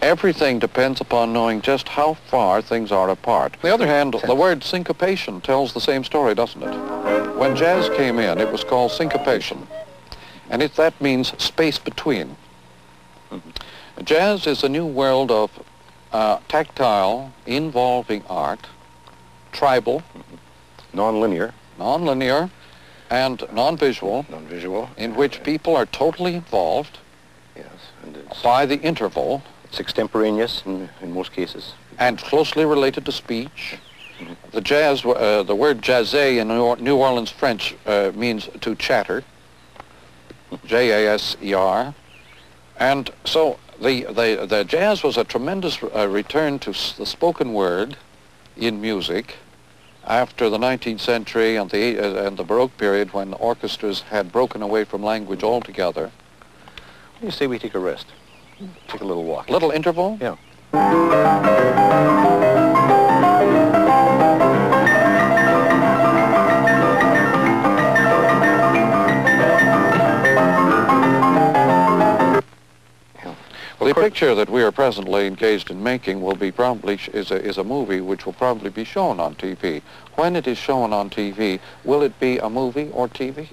Everything depends upon knowing just how far things are apart. On the other hand, the word syncopation tells the same story, doesn't it? When jazz came in, it was called syncopation, and that means space between. Jazz is a new world of tactile, involving art, tribal, non-linear, and non-visual, in which people are totally involved. Yes, and it's by the interval. It's extemporaneous in most cases. And closely related to speech. The jazz, the word jaser in New Orleans French means to chatter, J-A-S-E-R. And so the jazz was a tremendous return to the spoken word in music after the 19th century and the Baroque period, when orchestras had broken away from language altogether. What do you say we take a rest? Take a little walk. Little interval? Yeah. Well, the picture that we are presently engaged in making will be is a movie which will probably be shown on TV. When it is shown on TV, will it be a movie or TV?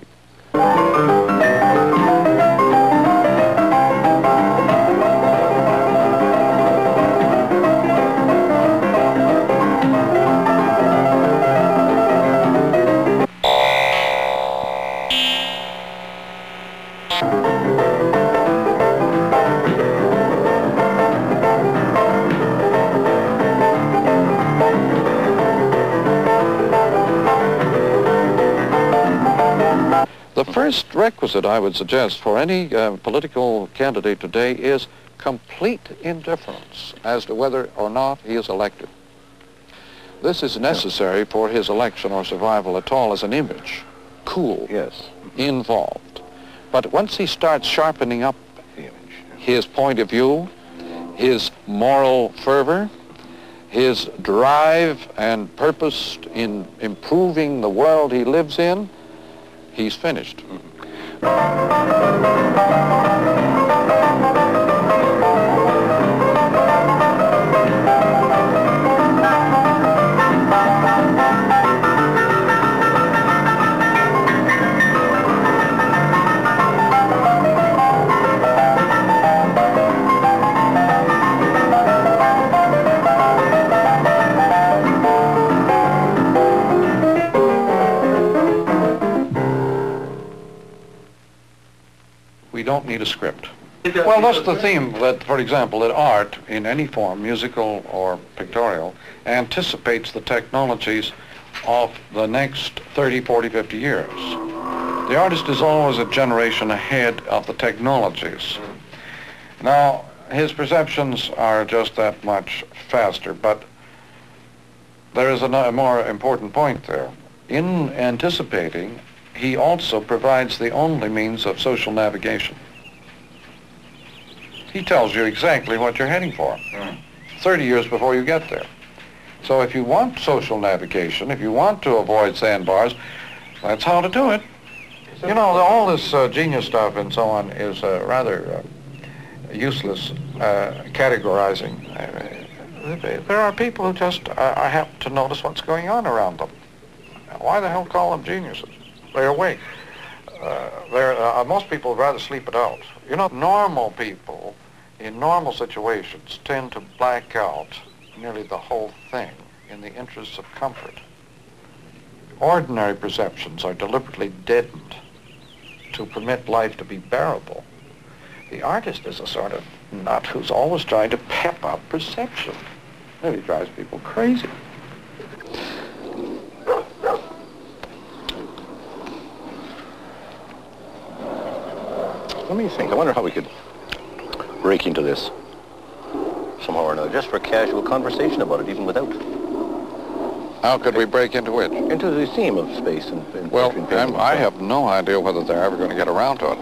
The first requisite, I would suggest, for any political candidate today is complete indifference as to whether or not he is elected. This is necessary for his election or survival at all as an image. Cool. Yes. Involved. But once he starts sharpening up his point of view, his moral fervor, his drive and purpose in improving the world he lives in, he's finished. We don't need a script. Well, that's the theme that, for example, that art in any form, musical or pictorial, anticipates the technologies of the next 30, 40, 50 years. The artist is always a generation ahead of the technologies. Now, his perceptions are just that much faster, but there is a more important point there. In anticipating, he also provides the only means of social navigation. He tells you exactly what you're heading for 30 years before you get there. So if you want social navigation, if you want to avoid sandbars, that's how to do it. You know, all this genius stuff and so on is rather useless categorizing. There are people who just happen to notice what's going on around them. Why the hell call them geniuses? They're awake. Most people would rather sleep it out. You know, normal people in normal situations tend to black out nearly the whole thing in the interests of comfort. Ordinary perceptions are deliberately deadened to permit life to be bearable. The artist is a sort of nut who's always trying to pep up perception. It really drives people crazy. Let me think. I wonder how we could break into this somehow or another, just for casual conversation about it, even without. How could we break into which? Into the theme of space and well, I have no idea whether they're ever going to get around to it.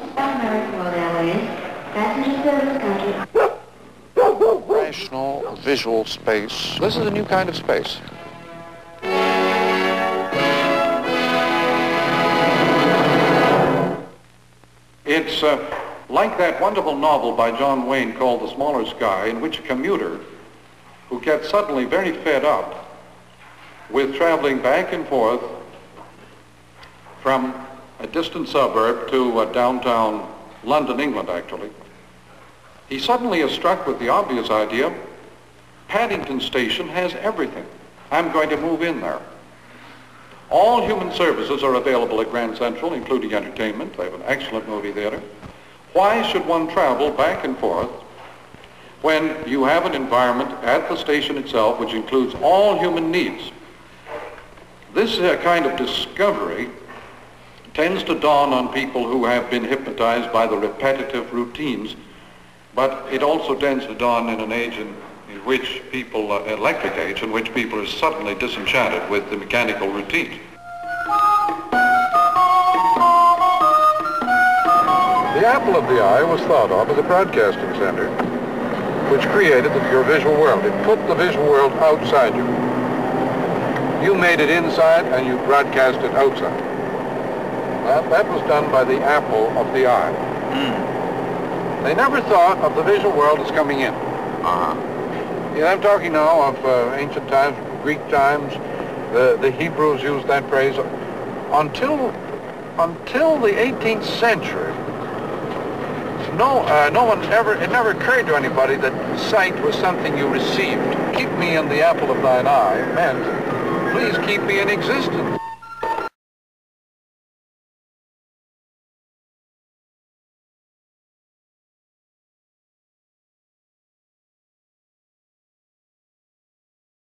Rational visual space. This is a new kind of space. It's Like that wonderful novel by John Wayne called The Smaller Sky, in which a commuter who gets suddenly very fed up with traveling back and forth from a distant suburb to downtown London, England, actually, he suddenly is struck with the obvious idea, Paddington Station has everything. I'm going to move in there. All human services are available at Grand Central, including entertainment. They have an excellent movie theater. Why should one travel back and forth when you have an environment at the station itself which includes all human needs? This kind of discovery tends to dawn on people who have been hypnotized by the repetitive routines, but it also tends to dawn in an age in which people, electric age, in which people are suddenly disenchanted with the mechanical routines. The apple of the eye was thought of as a broadcasting center, which created your visual world. It put the visual world outside you. You made it inside and you broadcast it outside. That was done by the apple of the eye. They never thought of the visual world as coming in. Yeah, I'm talking now of ancient times, Greek times. The Hebrews used that phrase. Until the 18th century, no one ever, it never occurred to anybody that sight was something you received. Keep me in the apple of thine eye meant, please keep me in existence.